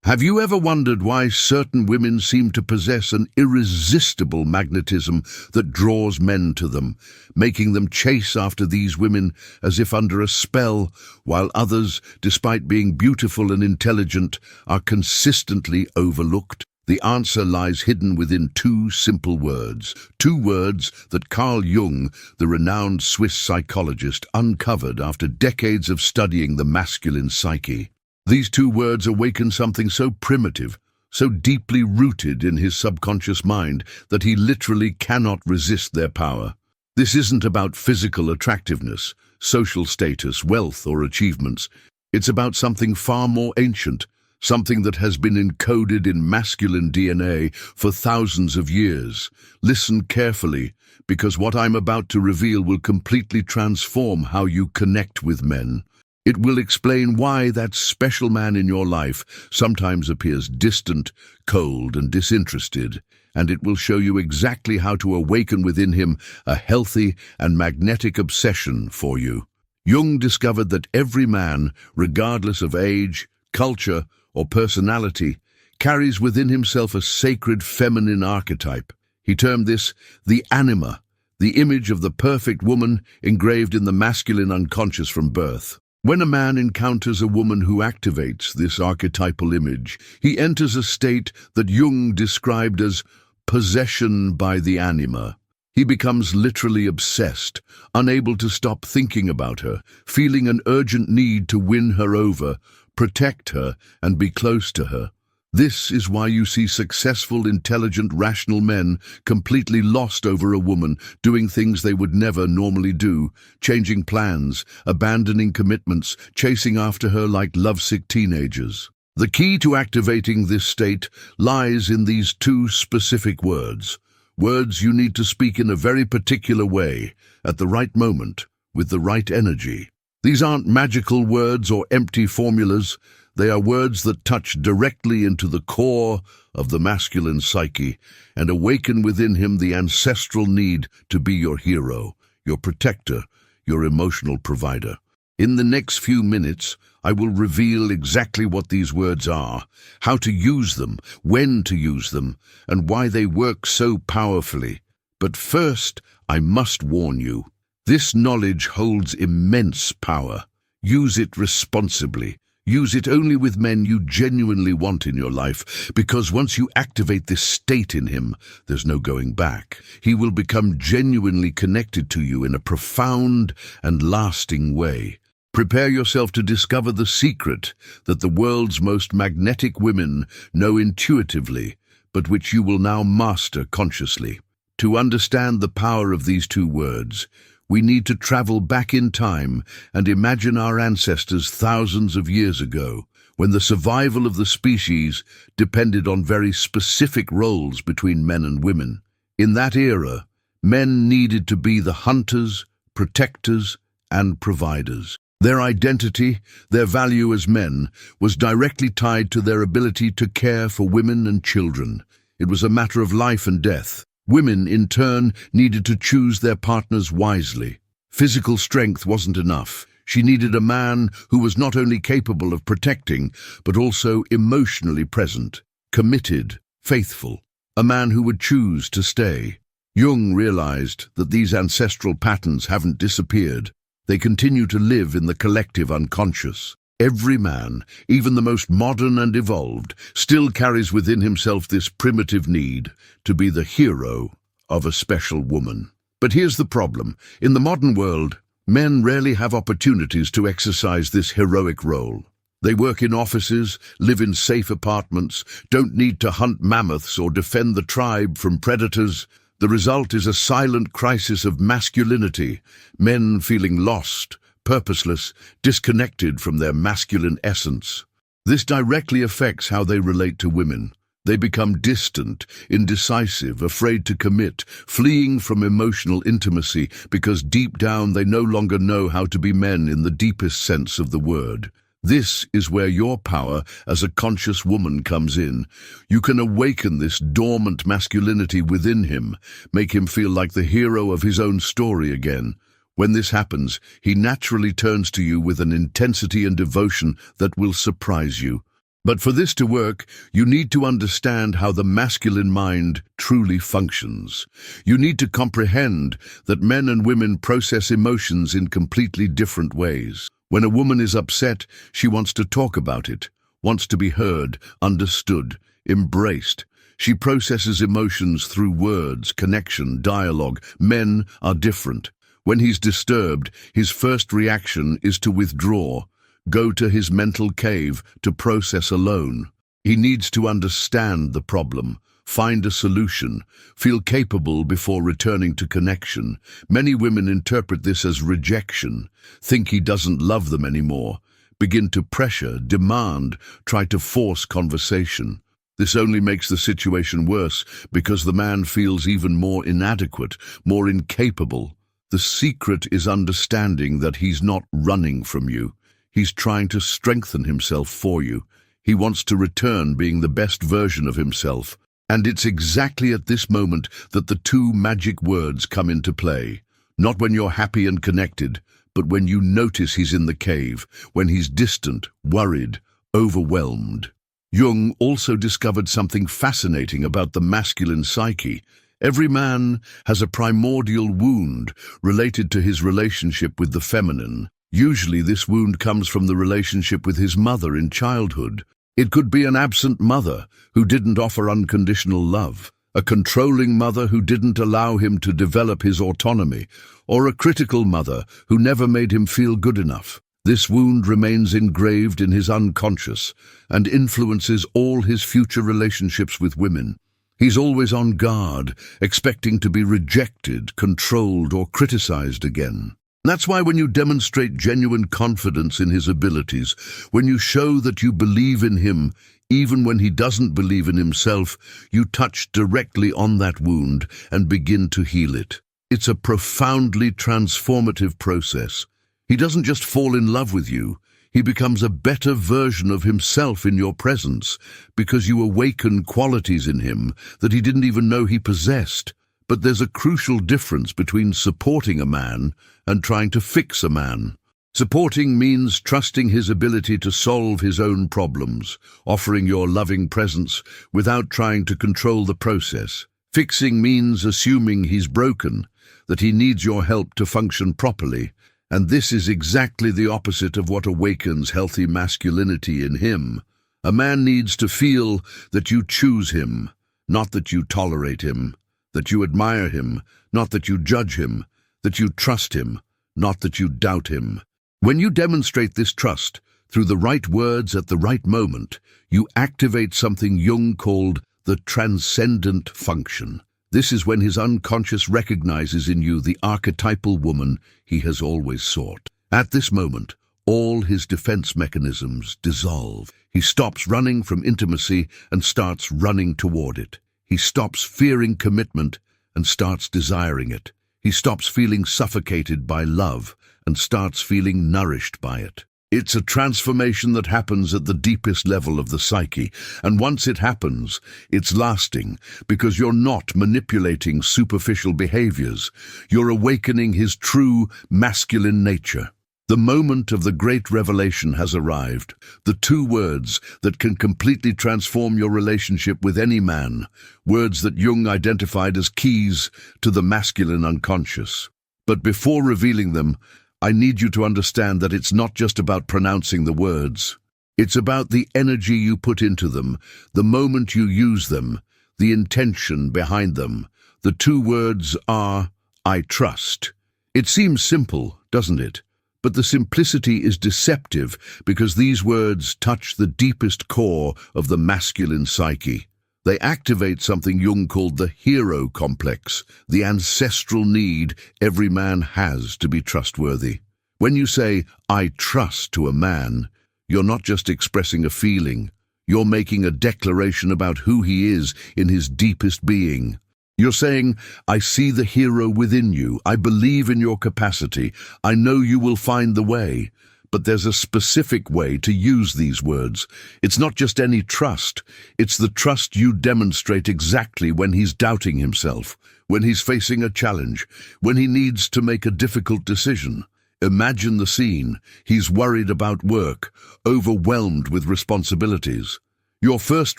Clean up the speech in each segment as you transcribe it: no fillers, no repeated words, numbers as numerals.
Have you ever wondered why certain women seem to possess an irresistible magnetism that draws men to them, making them chase after these women as if under a spell, while others, despite being beautiful and intelligent, are consistently overlooked? The answer lies hidden within two simple words, two words that Carl Jung, the renowned Swiss psychologist, uncovered after decades of studying the masculine psyche. These two words awaken something so primitive, so deeply rooted in his subconscious mind that he literally cannot resist their power. This isn't about physical attractiveness, social status, wealth, or achievements. It's about something far more ancient, something that has been encoded in masculine DNA for thousands of years. Listen carefully, because what I'm about to reveal will completely transform how you connect with men. It will explain why that special man in your life sometimes appears distant, cold, and disinterested, and it will show you exactly how to awaken within him a healthy and magnetic obsession for you. Jung discovered that every man, regardless of age, culture, or personality, carries within himself a sacred feminine archetype. He termed this the anima, the image of the perfect woman engraved in the masculine unconscious from birth. When a man encounters a woman who activates this archetypal image, he enters a state that Jung described as possession by the anima. He becomes literally obsessed, unable to stop thinking about her, feeling an urgent need to win her over, protect her, and be close to her. This is why you see successful, intelligent, rational men completely lost over a woman, doing things they would never normally do, changing plans, abandoning commitments, chasing after her like lovesick teenagers. The key to activating this state lies in these two specific words. Words you need to speak in a very particular way, at the right moment, with the right energy. These aren't magical words or empty formulas. They are words that touch directly into the core of the masculine psyche and awaken within him the ancestral need to be your hero, your protector, your emotional provider. In the next few minutes, I will reveal exactly what these words are, how to use them, when to use them, and why they work so powerfully. But first, I must warn you, this knowledge holds immense power. Use it responsibly. Use it only with men you genuinely want in your life, because once you activate this state in him, there's no going back. He will become genuinely connected to you in a profound and lasting way. Prepare yourself to discover the secret that the world's most magnetic women know intuitively, but which you will now master consciously. To understand the power of these two words, we need to travel back in time and imagine our ancestors thousands of years ago, when the survival of the species depended on very specific roles between men and women. In that era, men needed to be the hunters, protectors, and providers. Their identity, their value as men, was directly tied to their ability to care for women and children. It was a matter of life and death. Women, in turn, needed to choose their partners wisely. Physical strength wasn't enough. She needed a man who was not only capable of protecting, but also emotionally present, committed, faithful, a man who would choose to stay. Jung realized that these ancestral patterns haven't disappeared. They continue to live in the collective unconscious. Every man, even the most modern and evolved, still carries within himself this primitive need to be the hero of a special woman. But here's the problem. In the modern world, men rarely have opportunities to exercise this heroic role. They work in offices, live in safe apartments, don't need to hunt mammoths or defend the tribe from predators. The result is a silent crisis of masculinity, men feeling lost, purposeless, disconnected from their masculine essence. This directly affects how they relate to women. They become distant, indecisive, afraid to commit, fleeing from emotional intimacy because deep down they no longer know how to be men in the deepest sense of the word. This is where your power as a conscious woman comes in. You can awaken this dormant masculinity within him, make him feel like the hero of his own story again. When this happens, he naturally turns to you with an intensity and devotion that will surprise you. But for this to work, you need to understand how the masculine mind truly functions. You need to comprehend that men and women process emotions in completely different ways. When a woman is upset, she wants to talk about it, wants to be heard, understood, embraced. She processes emotions through words, connection, dialogue. Men are different. When he's disturbed, his first reaction is to withdraw, go to his mental cave to process alone. He needs to understand the problem, find a solution, feel capable before returning to connection. Many women interpret this as rejection, think he doesn't love them anymore, begin to pressure, demand, try to force conversation. This only makes the situation worse because the man feels even more inadequate, more incapable. The secret is understanding that he's not running from you. He's trying to strengthen himself for you. He wants to return being the best version of himself. And it's exactly at this moment that the two magic words come into play. Not when you're happy and connected, but when you notice he's in the cave, when he's distant, worried, overwhelmed. Jung also discovered something fascinating about the masculine psyche. Every man has a primordial wound related to his relationship with the feminine. Usually this wound comes from the relationship with his mother in childhood. It could be an absent mother who didn't offer unconditional love, a controlling mother who didn't allow him to develop his autonomy, or a critical mother who never made him feel good enough. This wound remains engraved in his unconscious and influences all his future relationships with women. He's always on guard, expecting to be rejected, controlled, or criticized again. That's why when you demonstrate genuine confidence in his abilities, when you show that you believe in him, even when he doesn't believe in himself, you touch directly on that wound and begin to heal it. It's a profoundly transformative process. He doesn't just fall in love with you, he becomes a better version of himself in your presence, because you awaken qualities in him that he didn't even know he possessed. But there's a crucial difference between supporting a man and trying to fix a man. Supporting means trusting his ability to solve his own problems, offering your loving presence without trying to control the process. Fixing means assuming he's broken, that he needs your help to function properly. And this is exactly the opposite of what awakens healthy masculinity in him. A man needs to feel that you choose him, not that you tolerate him, that you admire him, not that you judge him, that you trust him, not that you doubt him. When you demonstrate this trust through the right words at the right moment, you activate something Jung called the transcendent function. This is when his unconscious recognizes in you the archetypal woman he has always sought. At this moment, all his defense mechanisms dissolve. He stops running from intimacy and starts running toward it. He stops fearing commitment and starts desiring it. He stops feeling suffocated by love and starts feeling nourished by it. It's a transformation that happens at the deepest level of the psyche, and once it happens, it's lasting, because you're not manipulating superficial behaviors. You're awakening his true masculine nature. The moment of the great revelation has arrived, the two words that can completely transform your relationship with any man, words that Jung identified as keys to the masculine unconscious. But before revealing them, I need you to understand that it's not just about pronouncing the words. It's about the energy you put into them, the moment you use them, the intention behind them. The two words are, I trust. It seems simple, doesn't it? But the simplicity is deceptive because these words touch the deepest core of the masculine psyche. They activate something Jung called the hero complex, the ancestral need every man has to be trustworthy. When you say, I trust to a man, you're not just expressing a feeling. You're making a declaration about who he is in his deepest being. You're saying, I see the hero within you. I believe in your capacity. I know you will find the way. But there's a specific way to use these words. It's not just any trust. It's the trust you demonstrate exactly when he's doubting himself, when he's facing a challenge, when he needs to make a difficult decision. Imagine the scene. He's worried about work, overwhelmed with responsibilities. Your first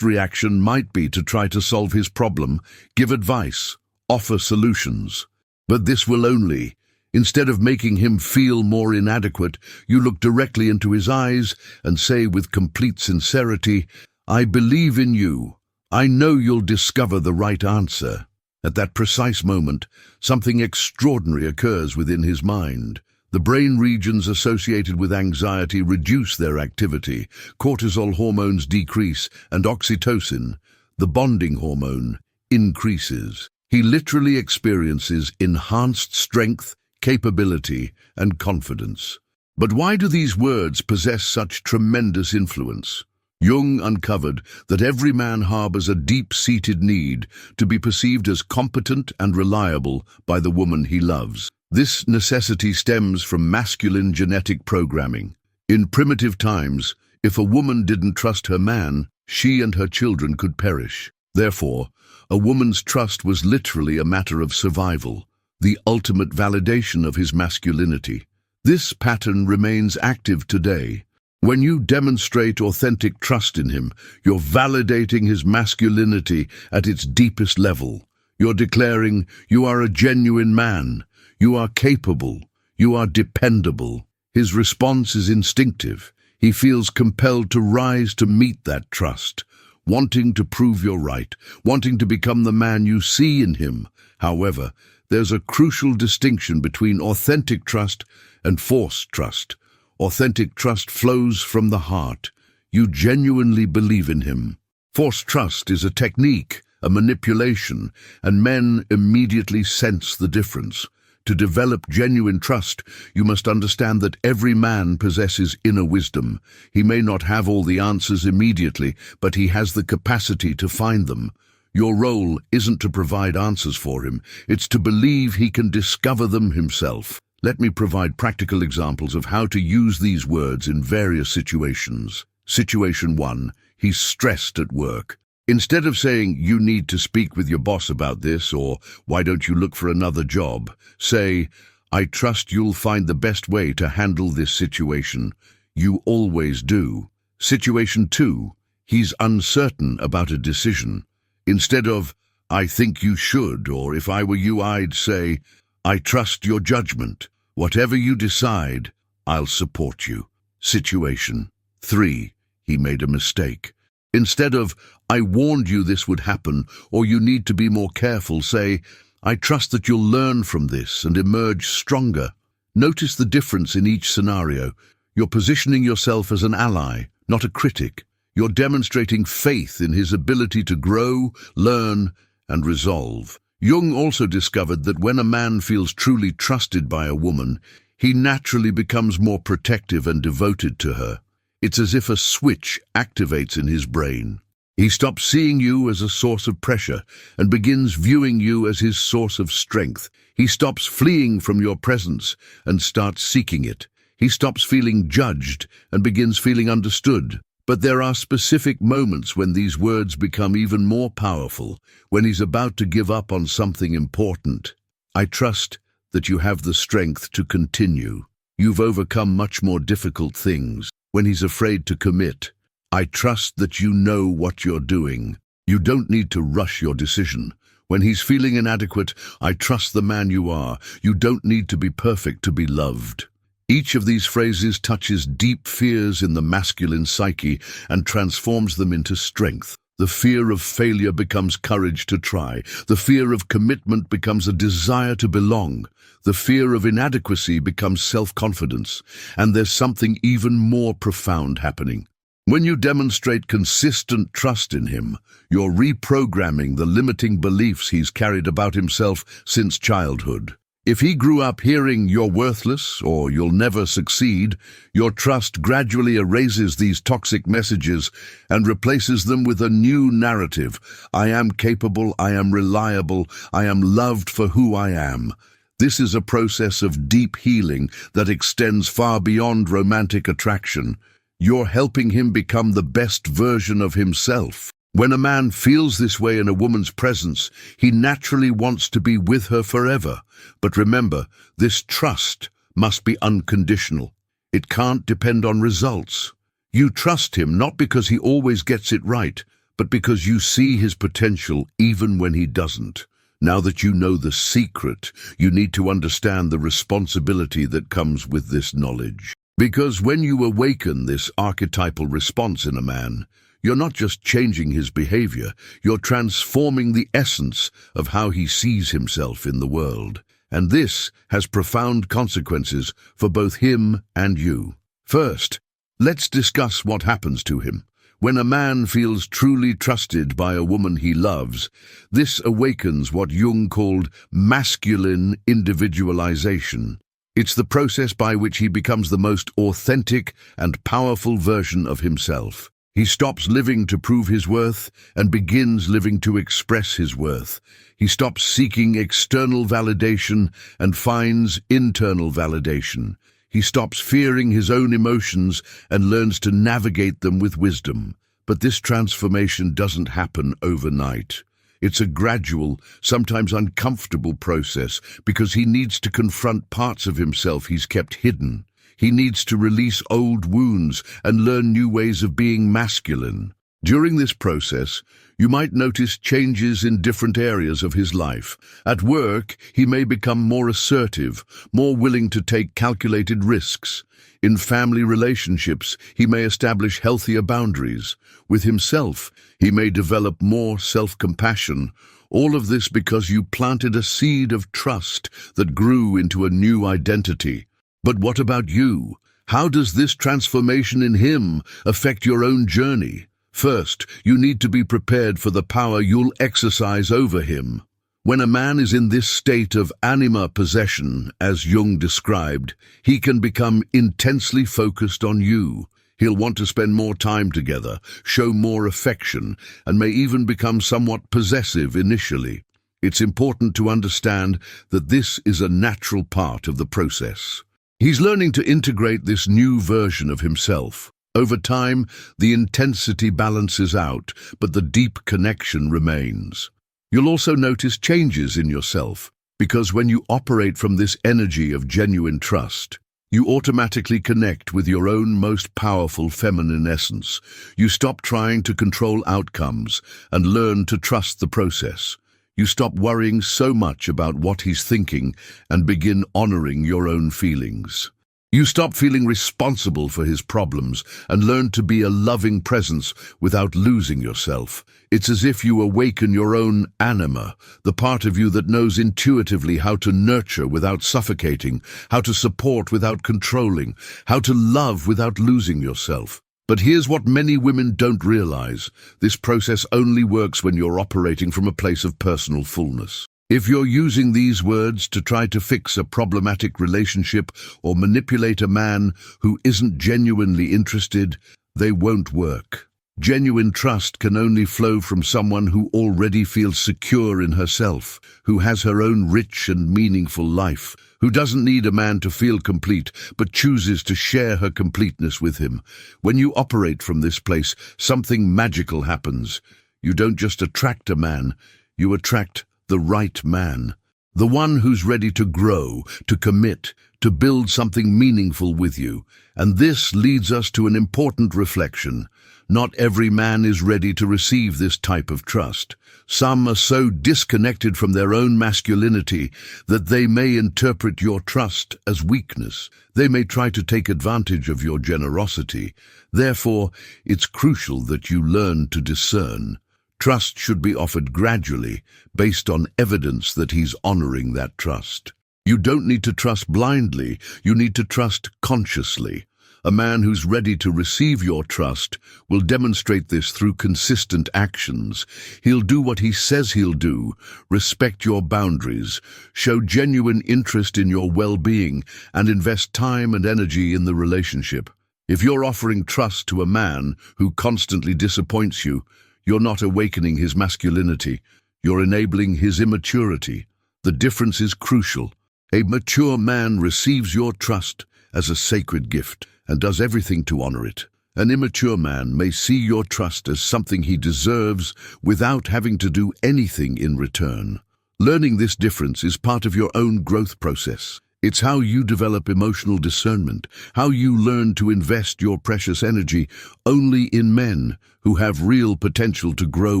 reaction might be to try to solve his problem, give advice, offer solutions. But this will only, instead of making him feel more inadequate, you look directly into his eyes and say with complete sincerity, "I believe in you. I know you'll discover the right answer." At that precise moment, something extraordinary occurs within his mind. The brain regions associated with anxiety reduce their activity, cortisol hormones decrease, and oxytocin, the bonding hormone, increases. He literally experiences enhanced strength, capability, and confidence. But why do these words possess such tremendous influence? Jung uncovered that every man harbors a deep-seated need to be perceived as competent and reliable by the woman he loves. This necessity stems from masculine genetic programming. In primitive times, if a woman didn't trust her man, she and her children could perish. Therefore, a woman's trust was literally a matter of survival, the ultimate validation of his masculinity. This pattern remains active today. When you demonstrate authentic trust in him, you're validating his masculinity at its deepest level. You're declaring, "You are a genuine man. You are capable. You are dependable." His response is instinctive. He feels compelled to rise to meet that trust, wanting to prove you're right, wanting to become the man you see in him. However, there's a crucial distinction between authentic trust and forced trust. Authentic trust flows from the heart. You genuinely believe in him. Forced trust is a technique, a manipulation, and men immediately sense the difference. To develop genuine trust, you must understand that every man possesses inner wisdom. He may not have all the answers immediately, but he has the capacity to find them. Your role isn't to provide answers for him, it's to believe he can discover them himself. Let me provide practical examples of how to use these words in various situations. Situation 1. He's stressed at work. Instead of saying, "You need to speak with your boss about this," or "Why don't you look for another job?" say, "I trust you'll find the best way to handle this situation. You always do." Situation 2. He's uncertain about a decision. Instead of, "I think you should," or "If I were you, I'd say," "I trust your judgment. Whatever you decide, I'll support you." Situation 3. He made a mistake. Instead of, "I warned you this would happen," or "You need to be more careful," say, "I trust that you'll learn from this and emerge stronger." Notice the difference in each scenario. You're positioning yourself as an ally, not a critic. You're demonstrating faith in his ability to grow, learn, and resolve. Jung also discovered that when a man feels truly trusted by a woman, he naturally becomes more protective and devoted to her. It's as if a switch activates in his brain. He stops seeing you as a source of pressure and begins viewing you as his source of strength. He stops fleeing from your presence and starts seeking it. He stops feeling judged and begins feeling understood. But there are specific moments when these words become even more powerful, when he's about to give up on something important. "I trust that you have the strength to continue. You've overcome much more difficult things." When he's afraid to commit, "I trust that you know what you're doing. You don't need to rush your decision." When he's feeling inadequate, "I trust the man you are. You don't need to be perfect to be loved." Each of these phrases touches deep fears in the masculine psyche and transforms them into strength. The fear of failure becomes courage to try. The fear of commitment becomes a desire to belong. The fear of inadequacy becomes self-confidence. And there's something even more profound happening. When you demonstrate consistent trust in him, you're reprogramming the limiting beliefs he's carried about himself since childhood. If he grew up hearing "you're worthless" or "you'll never succeed," your trust gradually erases these toxic messages and replaces them with a new narrative. "I am capable, I am reliable, I am loved for who I am." This is a process of deep healing that extends far beyond romantic attraction. You're helping him become the best version of himself. When a man feels this way in a woman's presence, he naturally wants to be with her forever. But remember, this trust must be unconditional. It can't depend on results. You trust him not because he always gets it right, but because you see his potential even when he doesn't. Now that you know the secret, you need to understand the responsibility that comes with this knowledge. Because when you awaken this archetypal response in a man, you're not just changing his behavior, you're transforming the essence of how he sees himself in the world. And this has profound consequences for both him and you. First, let's discuss what happens to him. When a man feels truly trusted by a woman he loves, this awakens what Jung called masculine individualization. It's the process by which he becomes the most authentic and powerful version of himself. He stops living to prove his worth and begins living to express his worth. He stops seeking external validation and finds internal validation. He stops fearing his own emotions and learns to navigate them with wisdom. But this transformation doesn't happen overnight. It's a gradual, sometimes uncomfortable process because he needs to confront parts of himself he's kept hidden. He needs to release old wounds and learn new ways of being masculine. During this process, you might notice changes in different areas of his life. At work, he may become more assertive, more willing to take calculated risks. In family relationships, he may establish healthier boundaries. With himself, he may develop more self-compassion. All of this because you planted a seed of trust that grew into a new identity. But what about you? How does this transformation in him affect your own journey? First, you need to be prepared for the power you'll exercise over him. When a man is in this state of anima possession, as Jung described, he can become intensely focused on you. He'll want to spend more time together, show more affection, and may even become somewhat possessive initially. It's important to understand that this is a natural part of the process. He's learning to integrate this new version of himself. Over time, the intensity balances out, but the deep connection remains. You'll also notice changes in yourself, because when you operate from this energy of genuine trust, you automatically connect with your own most powerful feminine essence. You stop trying to control outcomes and learn to trust the process. You stop worrying so much about what he's thinking and begin honoring your own feelings. You stop feeling responsible for his problems and learn to be a loving presence without losing yourself. It's as if you awaken your own anima, the part of you that knows intuitively how to nurture without suffocating, how to support without controlling, how to love without losing yourself. But here's what many women don't realize. This process only works when you're operating from a place of personal fullness. If you're using these words to try to fix a problematic relationship or manipulate a man who isn't genuinely interested, they won't work. Genuine trust can only flow from someone who already feels secure in herself, who has her own rich and meaningful life, who doesn't need a man to feel complete, but chooses to share her completeness with him. When you operate from this place, something magical happens. You don't just attract a man, you attract the right man. The one who's ready to grow, to commit, to build something meaningful with you. And this leads us to an important reflection. Not every man is ready to receive this type of trust. Some are so disconnected from their own masculinity that they may interpret your trust as weakness. They may try to take advantage of your generosity. Therefore, it's crucial that you learn to discern. Trust should be offered gradually, based on evidence that he's honoring that trust. You don't need to trust blindly, you need to trust consciously. A man who's ready to receive your trust will demonstrate this through consistent actions. He'll do what he says he'll do, respect your boundaries, show genuine interest in your well-being, and invest time and energy in the relationship. If you're offering trust to a man who constantly disappoints you, you're not awakening his masculinity, you're enabling his immaturity. The difference is crucial. A mature man receives your trust as a sacred gift and does everything to honor it. An immature man may see your trust as something he deserves without having to do anything in return. Learning this difference is part of your own growth process. It's how you develop emotional discernment, how you learn to invest your precious energy only in men who have real potential to grow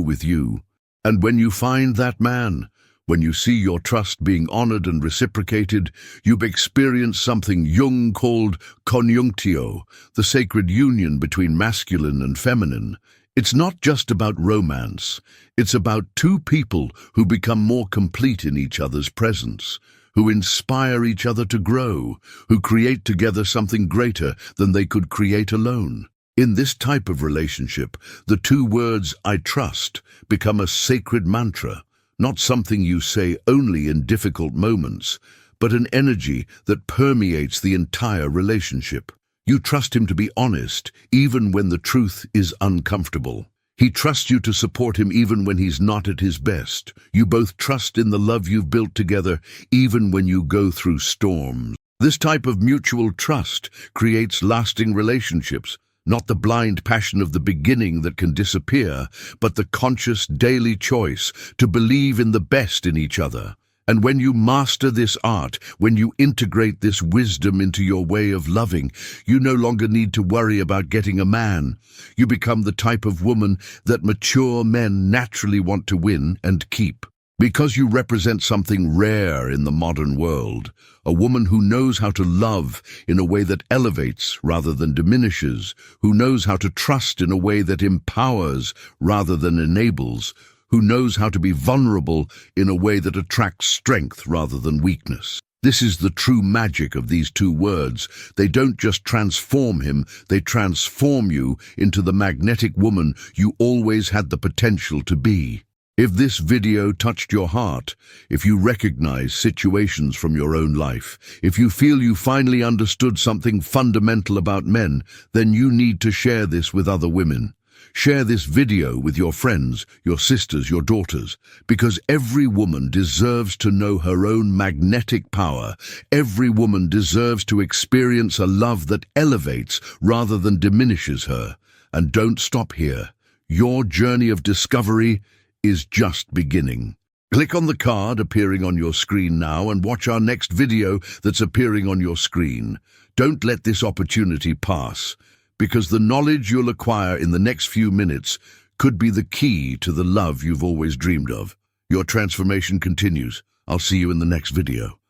with you. And when you find that man, when you see your trust being honored and reciprocated, you've experienced something Jung called conjunctio, the sacred union between masculine and feminine. It's not just about romance. It's about two people who become more complete in each other's presence, who inspire each other to grow, who create together something greater than they could create alone. In this type of relationship, the two words "I trust" become a sacred mantra, not something you say only in difficult moments, but an energy that permeates the entire relationship. You trust him to be honest, even when the truth is uncomfortable. He trusts you to support him even when he's not at his best. You both trust in the love you've built together, even when you go through storms. This type of mutual trust creates lasting relationships, not the blind passion of the beginning that can disappear, but the conscious daily choice to believe in the best in each other. And when you master this art, when you integrate this wisdom into your way of loving, you no longer need to worry about getting a man. You become the type of woman that mature men naturally want to win and keep. Because you represent something rare in the modern world, a woman who knows how to love in a way that elevates rather than diminishes, who knows how to trust in a way that empowers rather than enables, who knows how to be vulnerable in a way that attracts strength rather than weakness. This is the true magic of these two words. They don't just transform him, they transform you into the magnetic woman you always had the potential to be. If this video touched your heart, if you recognize situations from your own life, if you feel you finally understood something fundamental about men, then you need to share this with other women. Share this video with your friends, your sisters, your daughters, because every woman deserves to know her own magnetic power. Every woman deserves to experience a love that elevates rather than diminishes her. And don't stop here. Your journey of discovery is just beginning. Click on the card appearing on your screen now and watch our next video that's appearing on your screen. Don't let this opportunity pass, because the knowledge you'll acquire in the next few minutes could be the key to the love you've always dreamed of. Your transformation continues. I'll see you in the next video.